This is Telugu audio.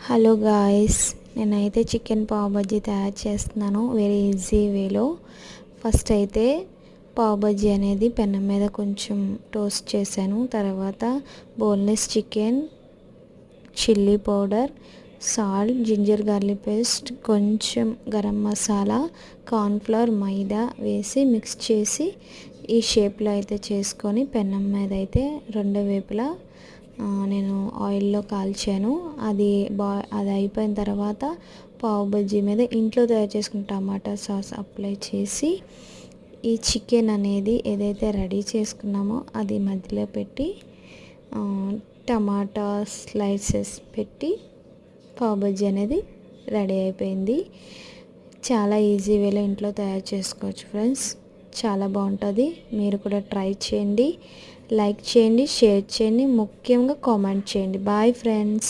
హలో గాయ్స్, నేనైతే చికెన్ పావ్ బజ్జీ తయారు చేస్తున్నాను వెరీ ఈజీ వేలో. ఫస్ట్ అయితే పావ్ బజ్జీ అనేది పెనం మీద కొంచెం టోస్ట్ చేశాను. తర్వాత boneless chicken, chilli powder, salt, ginger garlic paste, కొంచెం గరం మసాలా, కార్న్ఫ్లవర్, మైదా వేసి మిక్స్ చేసి ఈ షేప్లో అయితే చేసుకొని పెనం మీద అయితే రెండు వైపులా నేను ఆయిల్లో కాల్చాను. అది అయిపోయిన తర్వాత పావ్ బజ్జీ మీద ఇంట్లో తయారు చేసుకున్న టమాటా సాస్ అప్లై చేసి ఈ చికెన్ అనేది ఏదైతే రెడీ చేసుకున్నామో అది మధ్యలో పెట్టి టమాటా స్లైసెస్ పెట్టి పావ్ బజ్జీ అనేది రెడీ అయిపోయింది. చాలా ఈజీ వేలో ఇంట్లో తయారు చేసుకోవచ్చు ఫ్రెండ్స్. చాలా బాగుంటుంది. మీరు కూడా ట్రై చేయండి, లైక్ చేయండి, షేర్ చేయండి, ముఖ్యంగా కామెంట్ చేయండి. Bye friends.